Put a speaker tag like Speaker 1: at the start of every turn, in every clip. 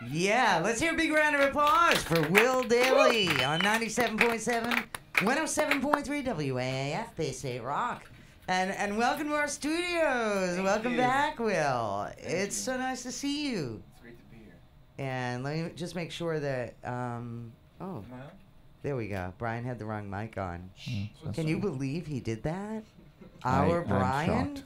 Speaker 1: Yeah, let's hear a big round of applause for Will Dailey on 97.7, 107.3 WAAF Bay State Rock. And welcome to our studios. Welcome back, Will. It's so nice to see you.
Speaker 2: It's great to be here.
Speaker 1: And let me just make sure that, oh, there we go. Brian had the wrong mic on. Can you believe he did that? Our Brian?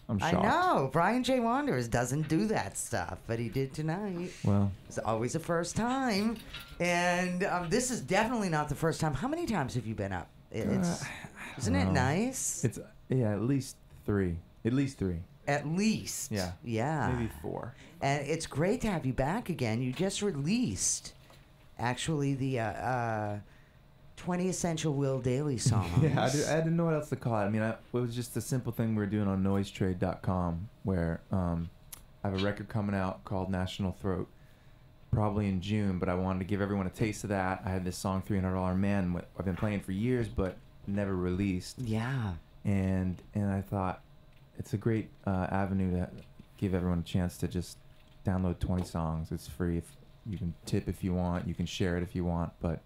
Speaker 3: I'm shocked.
Speaker 1: I know. Brian J. Wanderers doesn't do that stuff, but he did tonight.
Speaker 3: Well,
Speaker 1: it's always a first time. And this is definitely not the first time. How many times have you been up? Isn't it nice?
Speaker 3: It's, yeah, at least three. At least three.
Speaker 1: At least.
Speaker 3: Yeah.
Speaker 1: Yeah.
Speaker 3: Maybe four.
Speaker 1: And it's great to have you back again. You just released, actually, the 20 Essential Will Dailey songs.
Speaker 3: Yeah, I didn't know what else to call it. I mean, it was just a simple thing we were doing on noisetrade.com where I have a record coming out called National Throat, probably in June, but I wanted to give everyone a taste of that. I had this song, $300 Man, I've been playing for years, but never released.
Speaker 1: Yeah.
Speaker 3: And I thought it's a great avenue to give everyone a chance to just download 20 songs. It's free. If you can tip if you want. You can share it if you want, but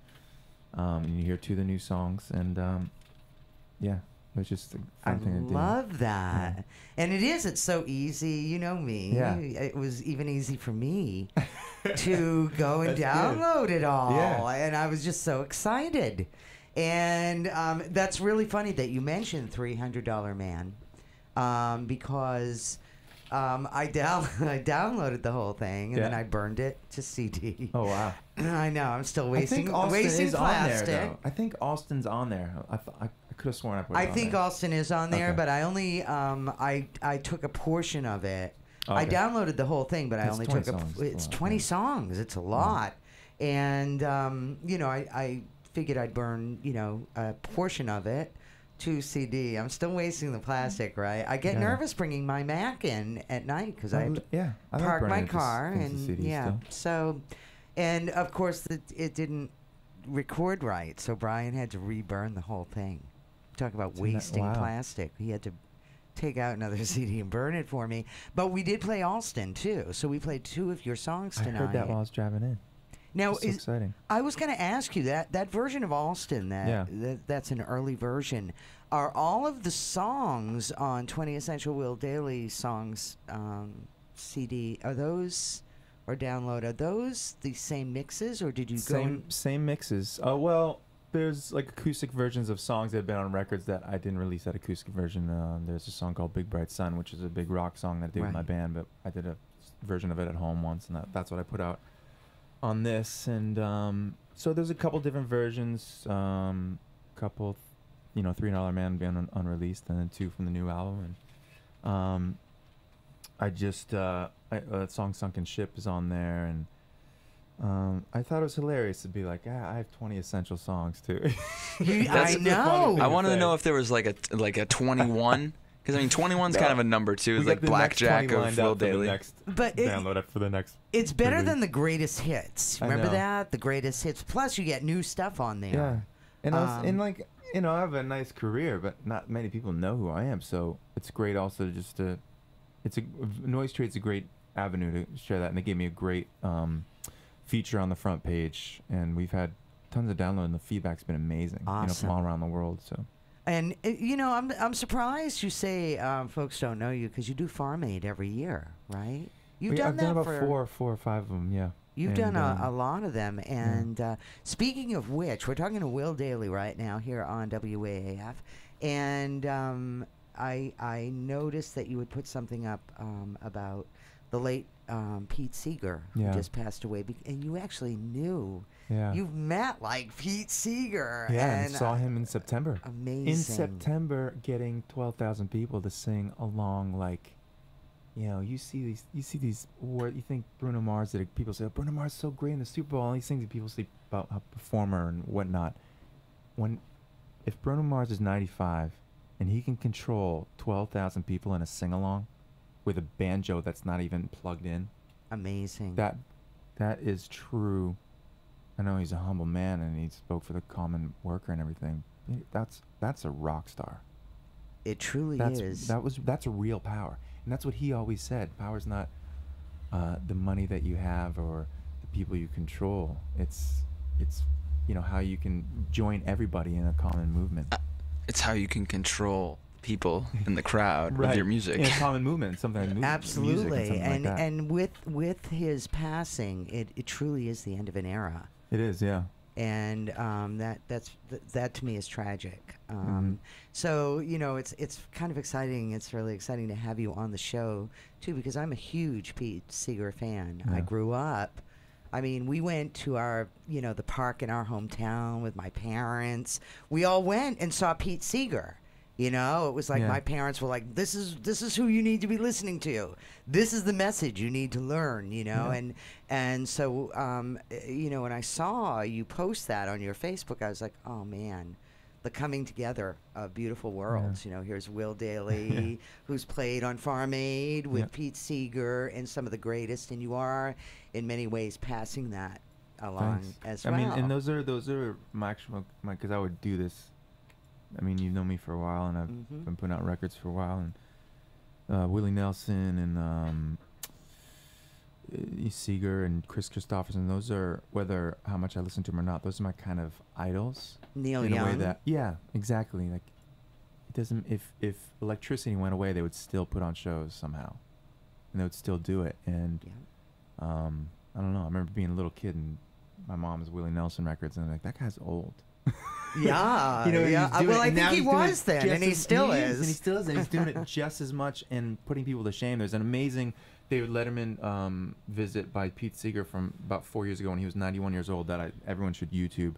Speaker 3: you hear two of the new songs, and yeah, it's just a fun thing to do.
Speaker 1: I love that. Yeah. And it's so easy. You know me.
Speaker 3: Yeah.
Speaker 1: It was even easy for me to go and download it all.
Speaker 3: Yeah.
Speaker 1: And I was just so excited. And that's really funny that you mentioned $300 Man because I downloaded the whole thing and then I burned it to CD.
Speaker 3: Oh, wow.
Speaker 1: I know. I'm still wasting
Speaker 3: I think Austin is
Speaker 1: plastic.
Speaker 3: on there, though. I think Austin's on there. I could have sworn I put it on there.
Speaker 1: I think Austin is on there, but I only I took a portion of it.
Speaker 3: Okay.
Speaker 1: I downloaded the whole thing, but I only took
Speaker 3: it's
Speaker 1: 20 songs. It's a lot. And I figured I'd burn, a portion of it to CD. I'm still wasting the plastic, right? I get nervous bringing my Mac in at night because I have to park my car and so, and of course it didn't record right, so Brian had to reburn the whole thing. Talk about wasting plastic. He had to take out another CD and burn it for me. But we did play Alston too, so we played two of your songs tonight.
Speaker 3: I heard that while I was driving in.
Speaker 1: Now,
Speaker 3: so exciting.
Speaker 1: I was going to ask you that version of Alston, that's an early version. Are all of the songs on 20 Essential Will Dailey songs CD, are those, or download, are those the same mixes, or did you
Speaker 3: Same mixes. Well, there's like acoustic versions of songs that have been on records that I didn't release that acoustic version. There's a song called Big Bright Sun, which is a big rock song that I did with my band, but I did a version of it at home once, and that's what I put out on this. And so there's a couple different versions, couple, $300 Man being unreleased, and then two from the new album. And I just that song Sunken Ship is on there, and I thought it was hilarious to be like, I have 20 essential songs too.
Speaker 1: I know.
Speaker 2: I wanted to know if there was like a 21. Because, 21's kind of a number, too. It's like Blackjack of Will Dailey.
Speaker 1: But
Speaker 3: download it for the next.
Speaker 1: It's better than the greatest hits. Remember that? The greatest hits. Plus, you get new stuff on there.
Speaker 3: Yeah. And, I have a nice career, but not many people know who I am. So it's great also just to. Noise Trade's a great avenue to share that. And they gave me a great feature on the front page. And we've had tons of download, and the feedback's been amazing.
Speaker 1: Awesome.
Speaker 3: From all around the world. So.
Speaker 1: And, I'm surprised you say folks don't know you because you do Farm Aid every year, right? I've done
Speaker 3: about four or five of them, yeah.
Speaker 1: You've done a lot of them. And speaking of which, we're talking to Will Dailey right now here on WAAF. And I noticed that you had put something up about the late Pete Seeger, who just passed away. And you actually knew.
Speaker 3: Yeah.
Speaker 1: You've met like Pete Seeger.
Speaker 3: Yeah, and saw him in September.
Speaker 1: Amazing.
Speaker 3: In September, getting 12,000 people to sing along, like, you see these words. You think Bruno Mars did. People say, Bruno Mars is so great in the Super Bowl. All these things that people say about a performer and whatnot. If Bruno Mars is 95 and he can control 12,000 people in a sing along with a banjo that's not even plugged in.
Speaker 1: Amazing.
Speaker 3: That is true. I know he's a humble man and he spoke for the common worker and everything. That's a rock star.
Speaker 1: It truly is.
Speaker 3: That's a real power, and that's what he always said. Power's not the money that you have or people you control. It's you know, how you can join everybody in a common movement.
Speaker 2: It's how you can control people in the crowd with your music.
Speaker 3: In a common movement, something like
Speaker 1: Absolutely.
Speaker 3: and
Speaker 1: And with his passing, it truly is the end of an era.
Speaker 3: it is, yeah.
Speaker 1: And that to me is tragic. So you know, it's kind of exciting. It's really exciting to have you on the show too, because I'm a huge Pete Seeger fan.
Speaker 3: Yeah.
Speaker 1: I grew up. I mean, we went to the park in our hometown with my parents. We all went and saw Pete Seeger. You know, it was like my parents were like, "This is who you need to be listening to. This is the message you need to learn." You know, and so you know, when I saw you post that on your Facebook, I was like, "Oh man, the coming together of beautiful worlds." You know, here's Will Dailey, who's played on Farm Aid with Pete Seeger and some of the greatest, and you are in many ways passing that along as well.
Speaker 3: I mean, and those are my actual, because I would do this. I mean, you've known me for a while, and I've been putting out records for a while, and Willie Nelson and Seeger and Chris Christopherson. Those are, whether how much I listen to them or not, those are my kind of idols.
Speaker 1: Neil
Speaker 3: in
Speaker 1: Young.
Speaker 3: a way that, yeah, exactly. Like, it doesn't. If electricity went away, they would still put on shows somehow, and they would still do it. And I don't know. I remember being a little kid and my mom's Willie Nelson records, and I'm like, that guy's old.
Speaker 1: Yeah,
Speaker 3: you know,
Speaker 1: well, I think he was then, and he still is.
Speaker 3: And he still is, and he's doing it just as much and putting people to shame. There's an amazing David Letterman visit by Pete Seeger from about 4 years ago when he was 91 years old that everyone should YouTube,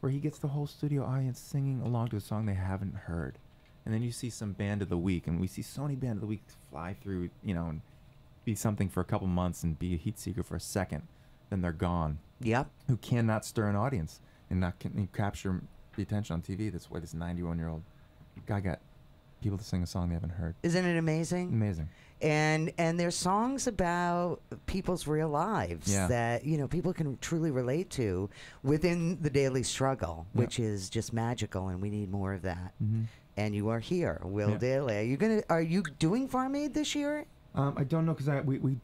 Speaker 3: where he gets the whole studio audience singing along to a song they haven't heard. And then you see some band of the week, and we see so many band of the week fly through, you know, and be something for a couple months and be a heat seeker for a second, then they're gone.
Speaker 1: Yep.
Speaker 3: Who cannot stir an audience and not capture the attention on TV. That's why this 91-year-old guy got people to sing a song they haven't heard.
Speaker 1: Isn't it amazing?
Speaker 3: Amazing.
Speaker 1: And there's songs about people's real lives that, you know, people can truly relate to within the daily struggle, which is just magical, and we need more of that. And you are here, Will Dailey. Are you doing Farm Aid this year?
Speaker 3: I don't know, because we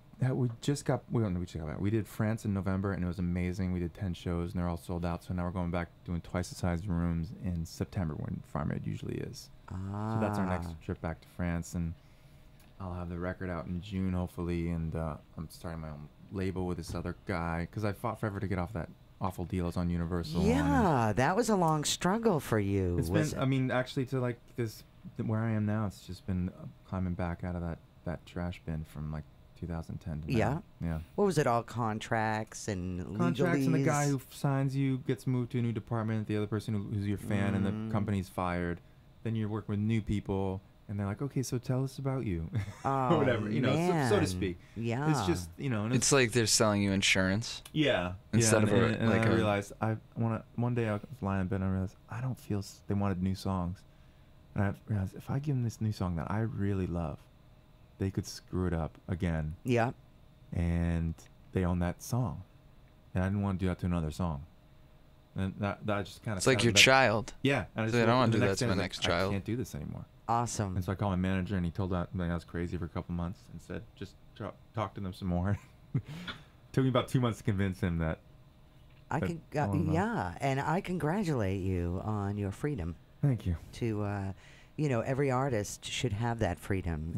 Speaker 3: just got, we did France in November, and it was amazing. We did 10 shows, and they're all sold out. So now we're going back doing twice the size rooms in September, when Farm Aid usually is. So that's our next trip back to France, and I'll have the record out in June, hopefully. And I'm starting my own label with this other guy, because I fought forever to get off that awful deal I was on Universal.
Speaker 1: Yeah, that was a long struggle for you.
Speaker 3: It's been, I mean, actually, to like this, where I am now, it's just been climbing back out of that trash bin from like 2010 to now. Yeah.
Speaker 1: What was it, all contracts and
Speaker 3: contracts,
Speaker 1: legalese?
Speaker 3: and the guy who signs you gets moved to a new department, the other person who's your fan and the company's fired. Then you're working with new people, and they're like, okay, so tell us about you.
Speaker 1: Oh,
Speaker 3: or whatever, you know, so to speak.
Speaker 1: Yeah.
Speaker 3: It's just, you know. And
Speaker 2: it's like they're selling you insurance.
Speaker 3: Yeah.
Speaker 2: Instead of
Speaker 3: I realized, one day I was lying in bed and I realized, I don't feel, they wanted new songs. And I realized, if I give them this new song that I really love, they could screw it up again.
Speaker 1: Yeah.
Speaker 3: And they own that song. And I didn't want to do that to another song. And that just kind of...
Speaker 2: It's like your child.
Speaker 3: Yeah. And I
Speaker 2: just don't want to do that to my next child.
Speaker 3: I can't do this anymore.
Speaker 1: Awesome.
Speaker 3: And so I called my manager, and he told that I was crazy for a couple months, and said, just talk to them some more. Took me about 2 months to convince him that...
Speaker 1: and I congratulate you on your freedom.
Speaker 3: Thank you.
Speaker 1: To... you know, every artist should have that freedom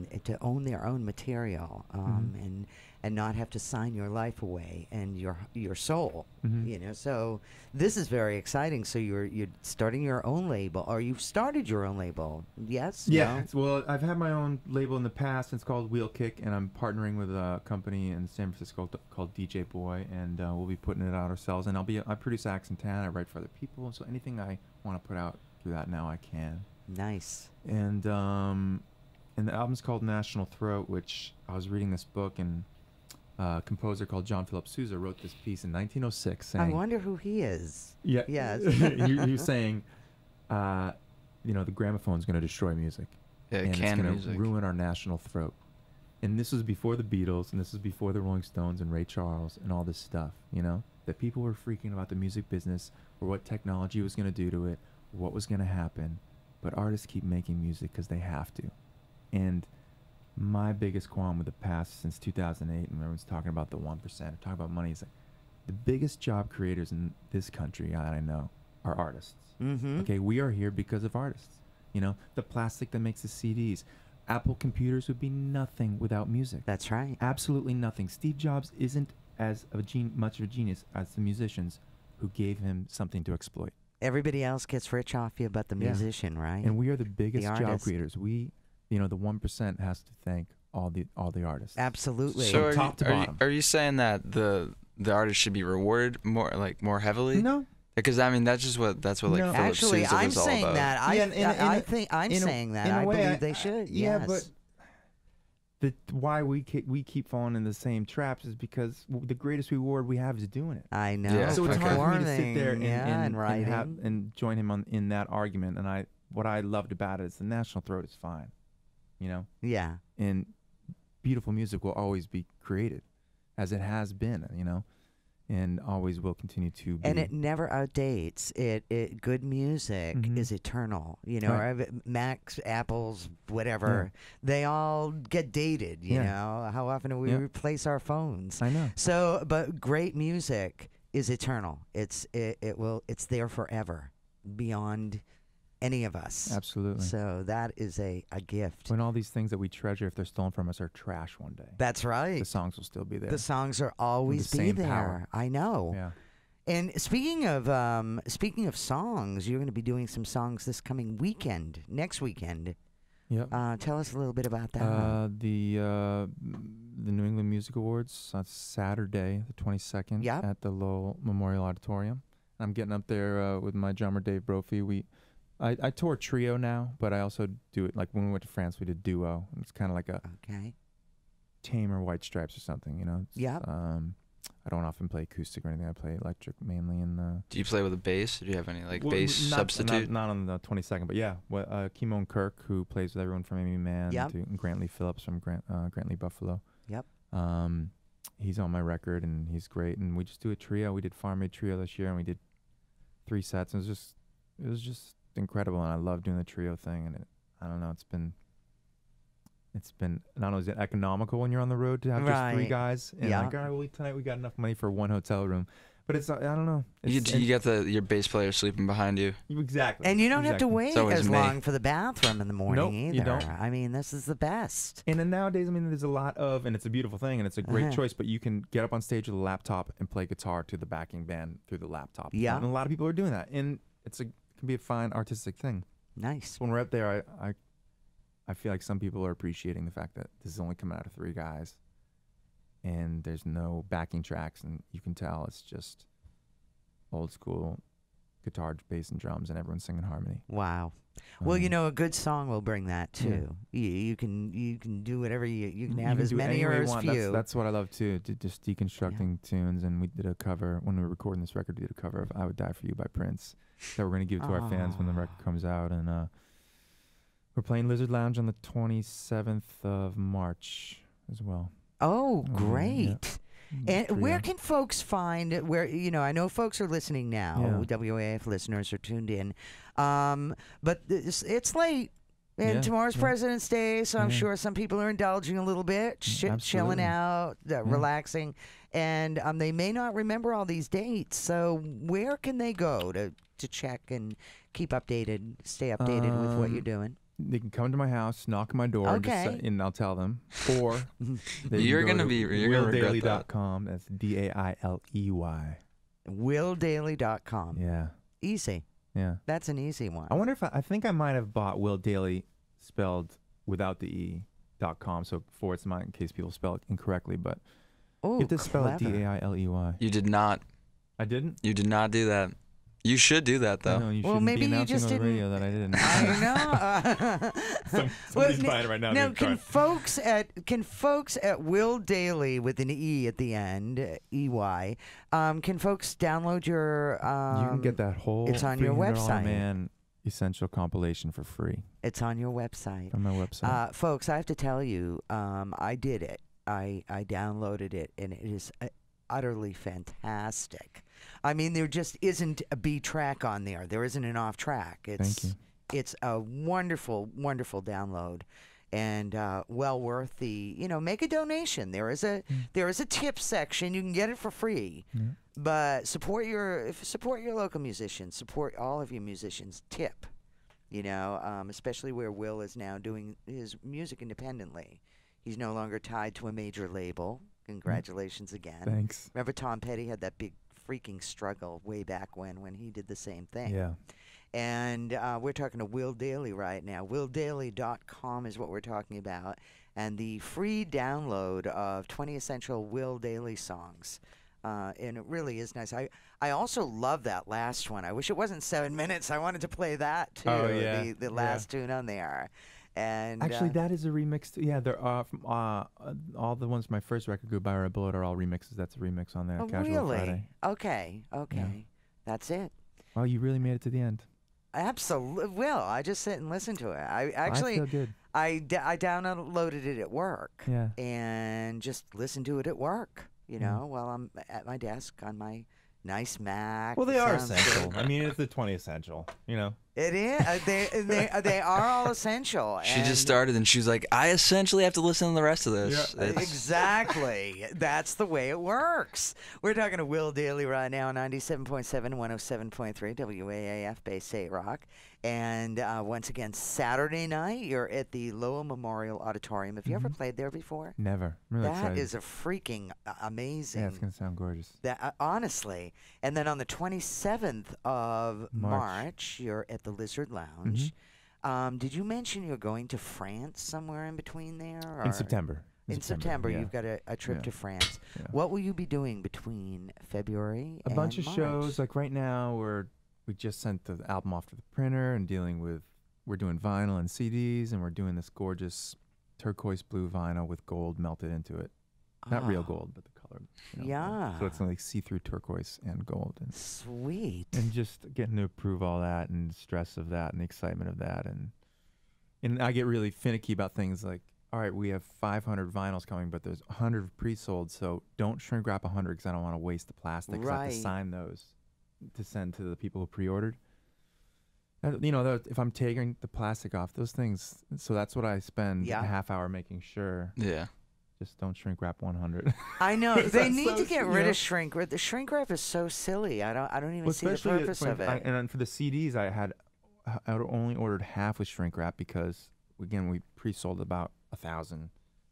Speaker 1: and to own their own material, and not have to sign your life away and your soul. You know, so this is very exciting. So you're starting your own label, or you've started your own label? Yes.
Speaker 3: Yeah. No? Well, I've had my own label in the past. It's called Wheel Kick, and I'm partnering with a company in San Francisco called DJ Boy, and we'll be putting it out ourselves. And I produce acts in town. I write for other people, so anything I want to put out through that now I can.
Speaker 1: Nice.
Speaker 3: And the album's called National Throat, which I was reading this book, and a composer called John Philip Sousa wrote this piece in 1906 saying...
Speaker 1: I wonder who he is.
Speaker 3: Yeah.
Speaker 1: Yes.
Speaker 3: he was saying, you know, the gramophone's going to destroy music.
Speaker 2: Yeah,
Speaker 3: and
Speaker 2: it's
Speaker 3: going to ruin our national throat. And this was before the Beatles, and this was before the Rolling Stones and Ray Charles and all this stuff, you know? That people were freaking about the music business, or what technology was going to do to it, or what was going to happen. But artists keep making music because they have to. And my biggest qualm with the past since 2008, and everyone's talking about the 1%, talking about money, is like, the biggest job creators in this country that I know are artists.
Speaker 1: Mm-hmm.
Speaker 3: Okay, we are here because of artists. You know, the plastic that makes the CDs. Apple computers would be nothing without music.
Speaker 1: That's right.
Speaker 3: Absolutely nothing. Steve Jobs isn't as much of a genius as the musicians who gave him something to exploit.
Speaker 1: Everybody else gets rich off you but the musician, right?
Speaker 3: And we are the biggest
Speaker 1: The
Speaker 3: job
Speaker 1: artist.
Speaker 3: creators. We, you know, the 1% has to thank all the artists.
Speaker 1: Absolutely.
Speaker 2: So
Speaker 3: top to bottom.
Speaker 2: are you saying that the artist should be rewarded more heavily?
Speaker 3: No.
Speaker 2: Because I mean that's what
Speaker 3: No.
Speaker 2: Philip
Speaker 1: Actually,
Speaker 2: Sousa
Speaker 1: I'm
Speaker 2: was all
Speaker 1: saying
Speaker 2: about.
Speaker 1: that. I think I'm saying that. I believe they should.
Speaker 3: Yeah,
Speaker 1: Yes.
Speaker 3: but why we keep falling in the same traps is because the greatest reward we have is doing it.
Speaker 1: I know.
Speaker 2: Yeah.
Speaker 3: So it's hard for me to sit there
Speaker 1: and writing.
Speaker 3: and join him in that argument. And what I loved about it is the national throat is fine, you know.
Speaker 1: Yeah.
Speaker 3: And beautiful music will always be created, as it has been, you know, and always will continue to be.
Speaker 1: And it never outdates. It good music is eternal. You know,
Speaker 3: Right.
Speaker 1: Macs, Apples, whatever, they all get dated. You know, how often do we replace our phones?
Speaker 3: I know.
Speaker 1: So, but great music is eternal. It's there forever, beyond any of us.
Speaker 3: Absolutely.
Speaker 1: So that is a gift.
Speaker 3: When all these things that we treasure, if they're stolen from us, are trash one day.
Speaker 1: That's right.
Speaker 3: The songs will still be there.
Speaker 1: The songs are always
Speaker 3: the
Speaker 1: be
Speaker 3: same
Speaker 1: there.
Speaker 3: power.
Speaker 1: I know.
Speaker 3: Yeah.
Speaker 1: And speaking of songs, you're going to be doing some songs this coming weekend, next weekend.
Speaker 3: Yep.
Speaker 1: Tell us a little bit about that.
Speaker 3: The New England Music Awards on Saturday, the 22nd,
Speaker 1: Yep.
Speaker 3: at the Lowell Memorial Auditorium. I'm getting up there with my drummer Dave Brophy. I tour trio now, but I also do it like when we went to France. We did duo. It's kind of like a Tamer White Stripes or something, you know.
Speaker 1: Yep.
Speaker 3: I don't often play acoustic or anything. I play electric mainly. And
Speaker 2: Do you play with a bass? Do you have any bass substitute?
Speaker 3: Not on the 22nd, but yeah. Keemon Kirk, who plays with everyone from Amy Mann
Speaker 1: Yep.
Speaker 3: to Grant Lee Phillips from Grant Lee Buffalo.
Speaker 1: Yep.
Speaker 3: He's on my record and he's great. And we just do a trio. We did Farm Aid Trio this year and we did 3 sets. And it was just incredible. And I love doing the trio thing. And I don't know, it's been not only is it economical when you're on the road to have just 3 guys and like, all right, well, tonight we got enough money for 1 hotel room, but it's I don't know.
Speaker 2: You get your bass player sleeping behind you.
Speaker 3: Exactly.
Speaker 1: And you don't have to wait as long for the bathroom in the morning
Speaker 3: Nope,
Speaker 1: either.
Speaker 3: you don't.
Speaker 1: I mean, this is the best.
Speaker 3: And then nowadays, I mean, there's a lot of, and it's a beautiful thing, and it's a great choice, but you can get up on stage with a laptop and play guitar to the backing band through the laptop.
Speaker 1: Yeah.
Speaker 3: And a lot of people are doing that, and it can be a fine artistic thing.
Speaker 1: Nice.
Speaker 3: When we're up there, I feel like some people are appreciating the fact that this is only coming out of 3 guys, and there's no backing tracks, and you can tell it's just old school guitar, bass, and drums, and everyone's singing harmony.
Speaker 1: Wow. Well, you know, a good song will bring that too. Yeah. You can do whatever you can have as many or as few.
Speaker 3: That's what I love too, just deconstructing tunes. And we did a cover when we were recording this record. We did a cover of "I Would Die for You" by Prince that we're gonna give to our fans when the record comes out. And we're playing Lizard Lounge on the 27th of March as well.
Speaker 1: Oh, great.
Speaker 3: Yeah.
Speaker 1: And where can folks find I know folks are listening now.
Speaker 3: Yeah.
Speaker 1: WAAF listeners are tuned in. But it's late. And tomorrow's President's Day, so I'm sure some people are indulging a little bit, chilling out, relaxing. And they may not remember all these dates. So where can they go to check and keep updated, stay updated with what you're doing?
Speaker 3: They can come to my house, knock on my door, and I'll tell them. Or
Speaker 2: you're gonna regret that.
Speaker 3: WillDailey.com. That's DAILEY.
Speaker 1: WillDailey.com.
Speaker 3: Yeah.
Speaker 1: Easy.
Speaker 3: Yeah.
Speaker 1: That's an easy one.
Speaker 3: I wonder if I think I might have bought Will Dailey spelled without the E.com, so forward mine in case people spell it incorrectly. But you have to spell it DAILEY.
Speaker 2: You did not.
Speaker 3: I didn't?
Speaker 2: You did not do that. You should do that, though.
Speaker 3: No, you shouldn't
Speaker 1: maybe
Speaker 3: be
Speaker 1: you just
Speaker 3: announcing on the
Speaker 1: didn't.
Speaker 3: radio that I didn't.
Speaker 1: I know.
Speaker 3: Somebody's buying it right now.
Speaker 1: Now, can folks at Will Dailey with an E at the end, EY, can folks download your?
Speaker 3: You can get that whole.
Speaker 1: It's on your website.
Speaker 3: Man Essential compilation for free.
Speaker 1: It's on your website.
Speaker 3: On my website.
Speaker 1: Folks, I have to tell you, I did it. I downloaded it, and it is utterly fantastic. I mean, there just isn't a B track on there. There isn't an off track.
Speaker 3: Thank you.
Speaker 1: It's a wonderful, wonderful download. and well worth the, make a donation. There is a tip section. You can get it for free, but support your local musicians. Support all of you musicians. Tip, especially where Will is now doing his music independently. He's no longer tied to a major label. Congratulations again.
Speaker 3: Thanks.
Speaker 1: Remember Tom Petty had that big freaking struggle way back when he did the same thing.
Speaker 3: Yeah.
Speaker 1: And we're talking to Will Dailey right now. WillDailey.com is what we're talking about. And the free download of 20 essential Will Dailey songs. And it really is nice. I also love that last one. I wish it wasn't 7 minutes. I wanted to play that too.
Speaker 3: Oh, yeah.
Speaker 1: The last tune on there. And
Speaker 3: actually, that is a remix. Yeah, there are from, all the ones from my first record, Goodbye Red Bullet, are all remixes. That's a remix on there.
Speaker 1: Oh,
Speaker 3: Casual
Speaker 1: really?
Speaker 3: Friday.
Speaker 1: Okay.
Speaker 3: Yeah.
Speaker 1: That's it.
Speaker 3: Oh, you really made it to the end.
Speaker 1: Absolutely. Will, I just sit and listen to it.
Speaker 3: I feel good.
Speaker 1: I downloaded it at work.
Speaker 3: Yeah.
Speaker 1: And just listened to it at work. While I'm at my desk on my nice Mac.
Speaker 4: Well, they are essential. I mean, it's the 20 essential.
Speaker 1: It is. They are all essential.
Speaker 2: She just started and she's like, I essentially have to listen to the rest of this.
Speaker 1: Yeah, exactly. That's the way it works. We're talking to Will Dailey right now, 97.7, 107.3 WAAF Bay State Rock. And once again, Saturday night, you're at the Lowell Memorial Auditorium. Have you ever played there before?
Speaker 3: Never. I'm really excited.
Speaker 1: That is a freaking amazing.
Speaker 3: Yeah, it's going to sound gorgeous.
Speaker 1: Honestly. And then on the 27th of March, you're at the Lizard Lounge. Did you mention you're going to France somewhere in between there? Or?
Speaker 3: In September.
Speaker 1: In September, you've got a trip to France.
Speaker 3: Yeah.
Speaker 1: What will you be doing between February and
Speaker 3: A bunch of
Speaker 1: March?
Speaker 3: shows. Like right now, we just sent the album off to the printer and we're doing vinyl and CDs, and we're doing this gorgeous turquoise blue vinyl with gold melted into it. Not real gold, but the color.
Speaker 1: Yeah.
Speaker 3: So it's like see-through turquoise and gold. And
Speaker 1: sweet.
Speaker 3: And just getting to approve all that and the stress of that and the excitement of that. And I get really finicky about things like, all right, we have 500 vinyls coming, but there's 100 pre-sold, so don't shrink wrap 100 because I don't want to waste the plastic. I have to sign those to send to the people who pre-ordered. If I'm taking the plastic off, those things, so that's what I spend a half hour making sure.
Speaker 2: Yeah.
Speaker 3: Just don't shrink wrap 100.
Speaker 1: I know. They need to get rid of shrink wrap. The shrink wrap is so silly. I don't even see the purpose of it.
Speaker 3: And for the CDs, I only ordered half with shrink wrap because, again, we pre-sold about 1,000.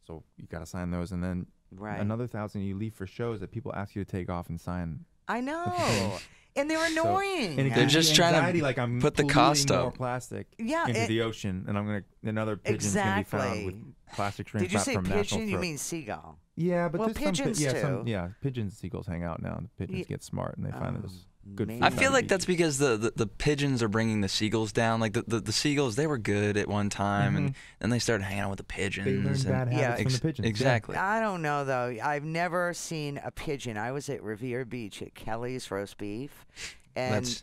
Speaker 3: So you got to sign those. And then another 1,000 you leave for shows that people ask you to take off and sign.
Speaker 1: I know. And they're annoying.
Speaker 3: And
Speaker 2: they're just trying to
Speaker 3: like I'm
Speaker 2: put the cost
Speaker 3: more
Speaker 2: up.
Speaker 3: Plastic into the ocean, and another pigeon's gonna be found with plastic shrink
Speaker 1: Did you
Speaker 3: wrap
Speaker 1: say
Speaker 3: from
Speaker 1: pigeon?
Speaker 3: National
Speaker 1: You mean seagull?
Speaker 3: Yeah, but
Speaker 1: well, pigeons too.
Speaker 3: Pigeons and seagulls hang out now. And the pigeons get smart, and they find this good food.
Speaker 2: I feel like that's because the pigeons are bringing the seagulls down. Like the seagulls, they were good at one time, and then they started hanging out with the pigeons.
Speaker 3: They learned bad habits from the pigeons.
Speaker 2: Exactly.
Speaker 1: I don't know though. I've never seen a pigeon. I was at Revere Beach at Kelly's Roast Beef, and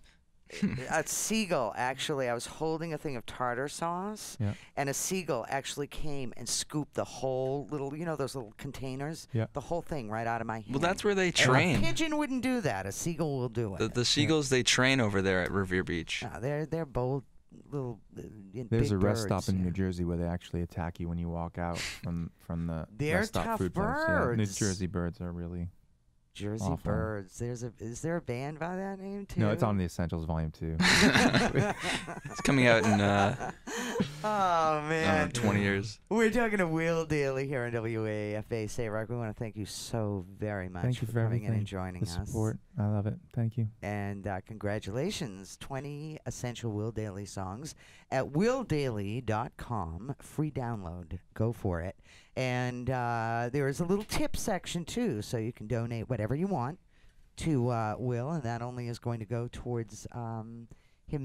Speaker 1: a seagull actually. I was holding a thing of tartar sauce, and a seagull actually came and scooped the whole little, those little containers, the whole thing right out of my hand.
Speaker 2: Well, that's where they train.
Speaker 1: A pigeon wouldn't do that. A seagull will do it.
Speaker 2: The seagulls, they train over there at Revere Beach.
Speaker 1: They're bold little.
Speaker 3: There's a rest
Speaker 1: birds,
Speaker 3: stop in New Jersey where they actually attack you when you walk out from the
Speaker 1: they're
Speaker 3: rest stop
Speaker 1: tough
Speaker 3: food
Speaker 1: birds.
Speaker 3: place. Yeah, New Jersey birds are really.
Speaker 1: Jersey
Speaker 3: awful.
Speaker 1: Birds. Is there a band by that name too?
Speaker 3: No, it's on the Essentials Volume 2.
Speaker 2: It's coming out in
Speaker 1: oh man,
Speaker 2: 20 years.
Speaker 1: We're talking to Will Dailey here on WAAF Bay State Rock. We want to thank you so very much
Speaker 3: Thank you for
Speaker 1: coming in
Speaker 3: everything.
Speaker 1: and joining
Speaker 3: the
Speaker 1: us.
Speaker 3: Support. I love it. Thank you.
Speaker 1: And congratulations, 20 essential Will Dailey songs at willdailey.com. Free download. Go for it. And there is a little tip section too, so you can donate whatever you want to Will, and that only is going to go towards him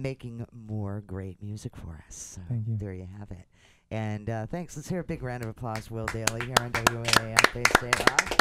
Speaker 1: making more great music for us. So
Speaker 3: Thank you.
Speaker 1: there you have it. And thanks. Let's hear a big round of applause, Will Dailey, here on WAAF Bay State Rock.